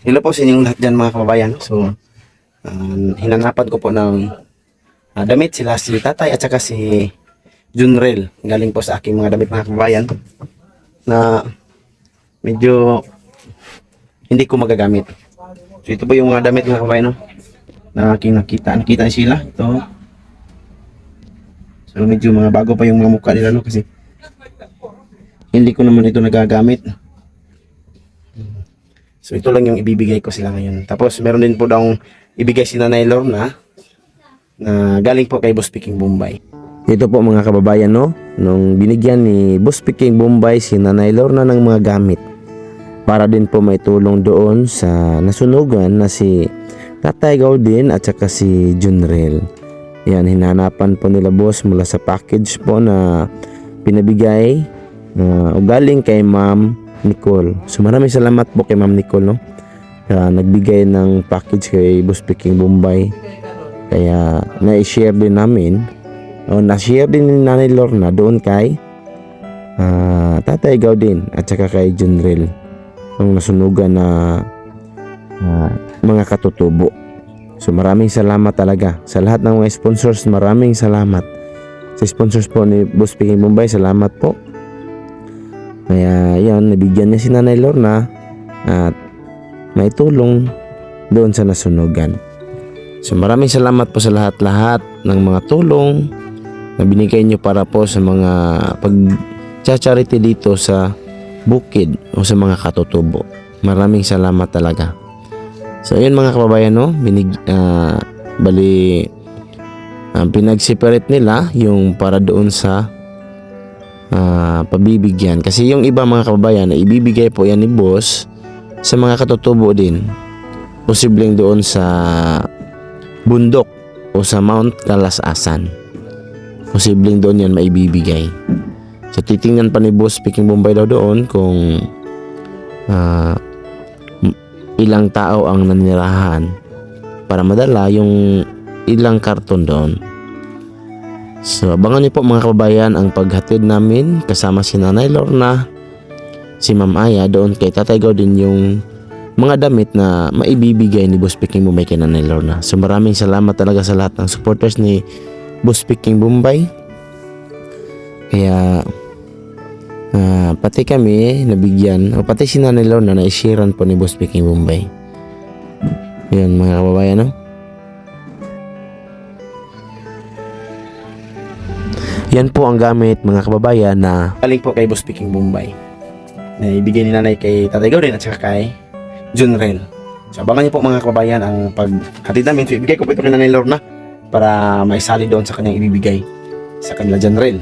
Hello po sa inyong lahat dyan mga kababayan. So, hinanapan ko po ng damit sila si tatay at saka si Junrel. Galing po sa aking mga damit mga kababayan na medyo hindi ko magagamit. So, ito po yung mga damit mga kababayan, no? Na aking nakita. Nakita niyo sila. Ito. So, medyo mga bago pa yung mga mukha nila, no? Kasi hindi ko naman ito nagagamit. So ito lang yung ibibigay ko sila ngayon. Tapos meron din po daw ibigay si Nanay Lorna na galing po kay Boss Peking Bombay. Ito po mga kababayan, no, nung binigyan ni Boss Peking Bombay si Nanay Lorna ng mga gamit para din po may tulong doon sa nasunugan na si Tatay Gaudin at saka si Junrel. Yan, hinanapan po nila boss mula sa package po na pinabigay o galing kay Ma'am Nicole. So maraming salamat po kay Ma'am Nicole, no? Nagbigay ng package kay Boss Peking Bombay. Kaya na-share din namin o na-share din ni Nanay Lorna doon kay Tatay Gaudin at saka kay Junrel ng nasunugan na mga katutubo. So maraming salamat talaga sa lahat ng mga sponsors. Maraming salamat sa sponsors po ni Boss Peking Bombay. Salamat po. Kaya yan, nabigyan niya si Nanay Lorna at may tulong doon sa nasunugan. So maraming salamat po sa lahat-lahat ng mga tulong na binigay niyo para po sa mga pag-charity dito sa bukid o sa mga katutubo. Maraming salamat talaga. So ayun mga kababayan, no, pinag-separate nila yung para doon sa pabibigyan. Kasi yung iba mga kababayan na ibibigay po yan ni boss sa mga katutubo din. Posibleng doon sa bundok o sa Mount Kalasasan. Posibleng doon yan maibibigay. So titingnan pa ni Boss Peking Bombay daw doon kung ilang tao ang nanirahan para madala yung ilang karton doon. So abangan niyo po mga kababayan ang paghatid namin kasama si Nanay Lorna, si Ma'am Aya doon kay Tatay Gaudin yung mga damit na maibibigay ni Boss Peking Bombay kay Nanay Lorna. So maraming salamat talaga sa lahat ng supporters ni Boss Peking Bombay. Kaya pati kami nabigyan o pati si Nanay Lorna na i-sharean po ni Boss Peking Bombay. Yun mga kababayan, no? Yan po ang gamit mga kababayan na galing po kay Boss Peking Bombay na ibigay ni Nanay kay Tatay Gaudin at saka kay Junrel. So abangan niyo po mga kababayan ang paghatid namin. So ibigay ko po ito kay Nanay Lorna para maisali doon sa kanyang ibibigay sa kanila Junrel.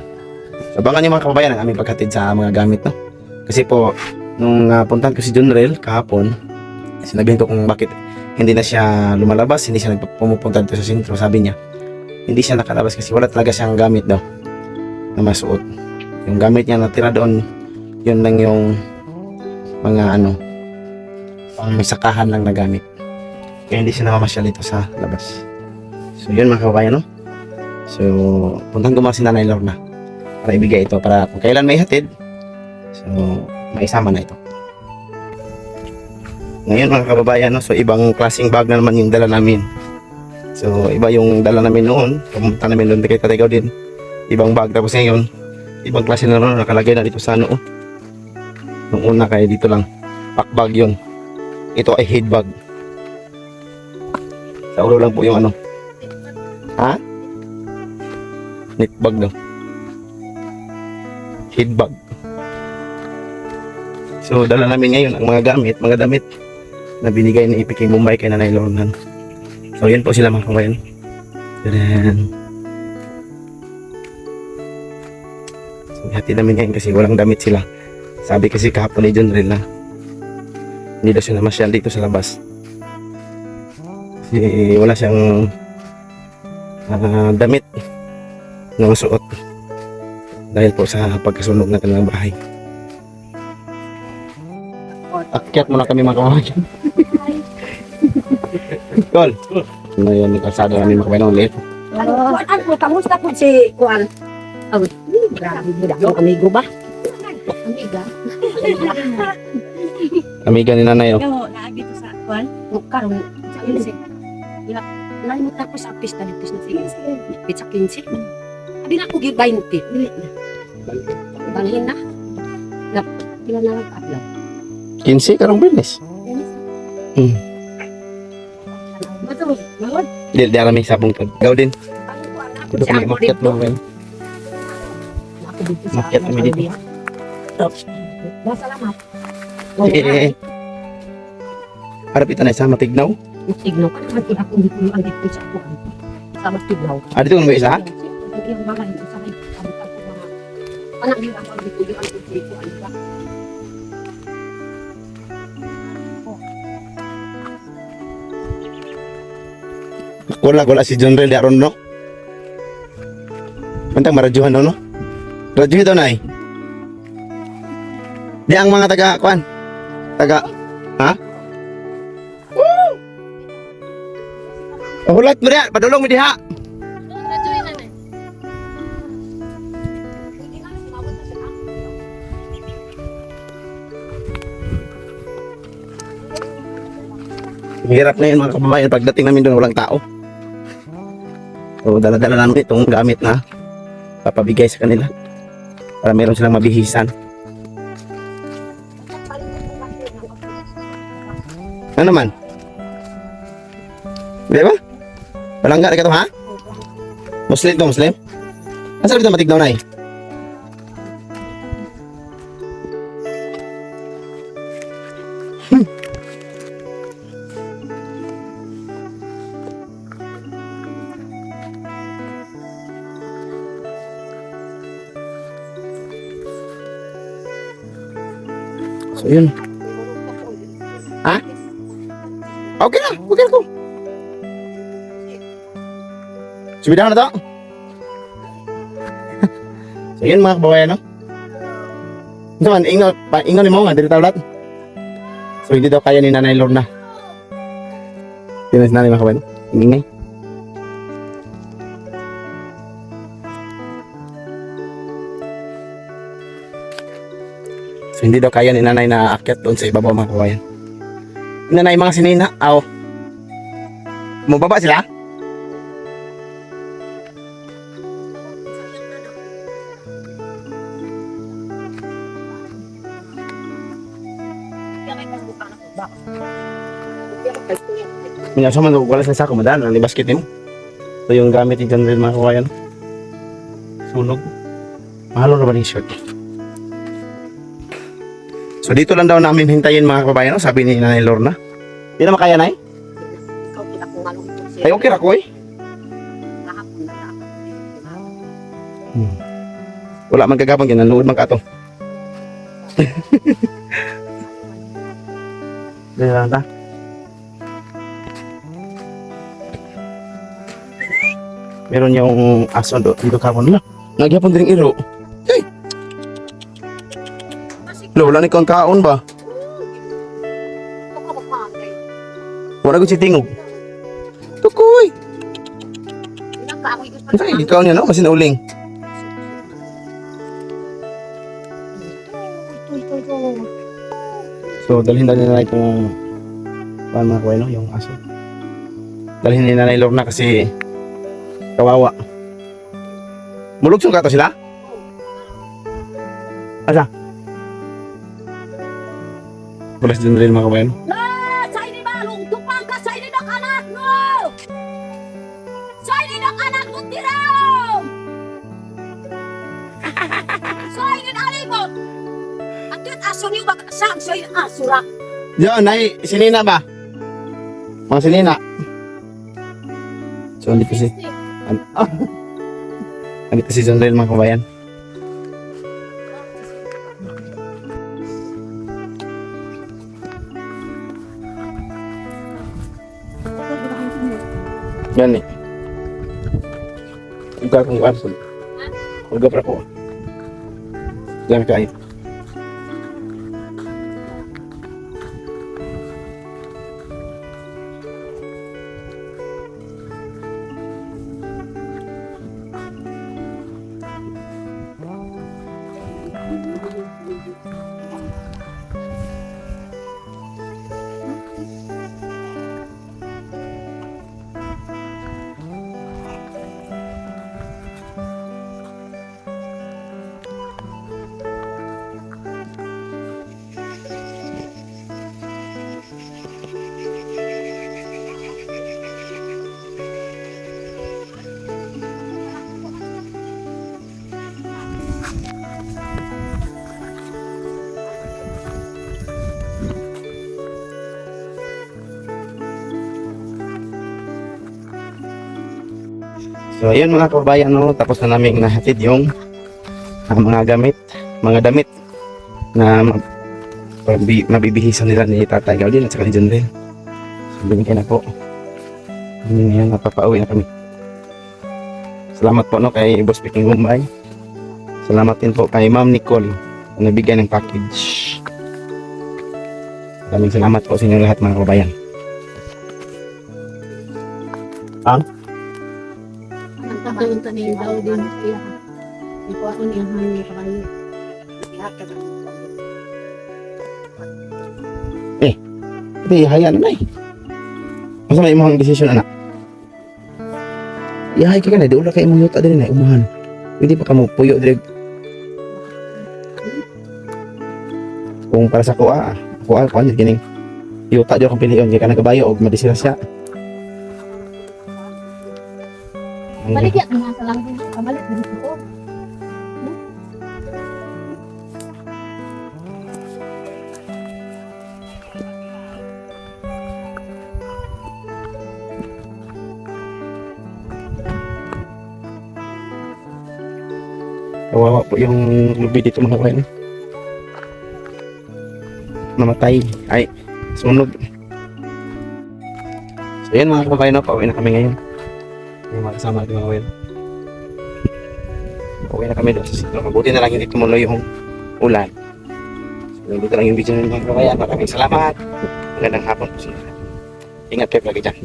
So abangan niyo mga kababayan ang aming paghatid sa mga gamit, no? Kasi po nung puntahan ko si Junrel kahapon, sinabihan ko kung bakit hindi na siya lumalabas, hindi siya pumupunta dito sa sentro. Sabi niya hindi siya nakalabas kasi wala talaga siyang gamit daw na masuot. Yung gamit niya natira doon, yun lang yung mga pang may sakahan lang na gamit. Kaya hindi siya namamasyal dito sa labas. So yun mga kababayan, no? So puntahan ko mga si Nanay Lorna para ibigay ito para kung kailan may hatid, so maisama na ito. Ngayon mga kababayan, no? So ibang klaseng bag na naman yung dala namin. So iba yung dala namin noon, pumunta namin doon kay Tatay Gaudin, ibang bag. Tapos ngayon ibang klase na rin nakalagay na dito sa nung una kaya dito lang pack bag yun. Ito ay head bag, sa ulo lang po yung knit bag daw, head bag. So dala namin ngayon ang mga damit na binigay ni Peking Bombay kay Nanay Lorna. So yan po sila mga kabayan. Then hati namin ngayon kasi walang damit sila. Sabi kasi kahapon ni Junrel na hindi daw siya namasyal dito sa labas kasi wala siyang damit na masuot dahil po sa pagkasunog na kanilang bahay. Akyat muna kami mga kawagan. Tol, ngayon nagkasada namin mga kawagan ulit. Kamusta po si Kuan? Grabe, ang amigo ba? Amiga. Amiga ni Nanay, oh. Oo, naagito sa Kuan, karon sa 15. Nalimutan ko sa pista dito sa 15. Pizza 15. Abi na ko gyud 20. Dili na. Balhin na. Lap, pila na lang adlaw. 15 karong Bernes. Betul, bangun. Di arami sabong pag. Gaw din. Aku Kudu si kami Angkor makyat dito. mo ben. Aku dito sa Makyat kami dito. Salamat. Eh. Harap ita na isa matignaw. Tignaw ka naman kung ako dito ang dito sa ako. Sama tignaw. Dito mo isa? Yung mga hindi sa akin. Abot ako mga. Anak nila ako dito yung ang dito. Ano ba? Wala si John Rel di aron no. Mantang maradyuhan daw no. Radyo daw na eh. Di ang mga taga kuan. Taga ha? Hulat mo diha, padulong mo diha. Hirap na yun mga kababayan pagdating namin doon walang tao. So dala-dala namin itong gamit na papabigay sa kanila para meron silang mabihisan. Ano naman? Di ba? Palangga na ka to ha? Muslim to, Muslim? Ang sabi ito matignaw na eh. So yun. Ha? Okay na ko. Subidahan na to. So yun mga kababayan no. Ito man, ingon ni mo nga, dito tawlat. So hindi daw kaya ni Nanay Lorna. Yun na mga kababayan. Ingingay. So hindi daw kaya ni Nanay na aakyat doon sa ibabaw mga kababayan. Nanay mga sinina, aw. Mababa sila? Minasa man wala sa sako madaan ang basket mo. Ito yung gamit ni John Rel mga kababayan. Sunog. Mahalo na ba yung shirt? So dito lang daw namin hintayin mga kababayan, no? Sabi ni Nanay Lorna. Hindi na makaya, Nay? Ikaw kita kung malungkot siya. Ay, okay ra ko eh. Kahapon na lang. Wala man kagabang yan, nanood man ka to. Dito lang ta. Meron yung aso do, dito kapon na. Nagyapon din iro. Hey! Lo, wala ni kang kaon ba? Ito ka mapakay. Wala ko si tingog. Tukoy! Ilang kaamoy gusto Ano tayo, ikaw niya no? Kasi nauling. Ito. So, dalhin na nila itong paano mga kuweno, yung aso. Dalhin ni Nanay Lorna kasi kawawa. Mulugsong ka to sila? Asa? Wala si John Rel mga kuweno. Sa ini balong tupang ka sa ini ng anak mo! Sa ini ng anak mo tiraw! Sa ini ng alibot! At yun aso niyo baka saan sa ini aso ra? Diyan, Nay, sinina ba? Mga sinina. So, andito si... Andito si John Rel mga kabayan. Yan eh. Uga kong arso. Uga pra ko. Yan kain. So, ayun mga kababayan, no, tapos na namin nahatid yung mga damit na mabibihisan nila ni Tatay Gaudin at saka ni John Ray. So, binigyan na po. Ngayon, napapauwi na kami. Salamat po no, kay Boss Piking Bombay. Salamat din po kay Ma'am Nicole na nabigyan ng package. Maraming salamat po sa inyo lahat mga kababayan. Ang tabayon ta ni daw din siya. Iko ako niya hangin kabayo. Hindi, hayaan na eh. Masa may imong desisyon anak? Iyahay ka na, di ula kayo mong yuta din na, umahan. Hindi pa ka mo puyo direk. Kung para sa kuha niya gining yuta diyo kung piliyon, di ka nagabayo o madisira siya. Baligya nga sa lang din kamalit dito ko. Kawawa po yung lubi dito mga kabayan. Namatay. Ay, sunog. So yun mga kabayan, pauwi na kami ngayon. Yung mga kasama natin mga kabayan. Pauwi na kami doon sa sitlo. Mabuti na lang hindi tumuloy yung ulan. So dito lang yung video ng mga kabayan. Maraming salamat. Magandang hapon po sa inyo. Ingat kayo lagi dyan.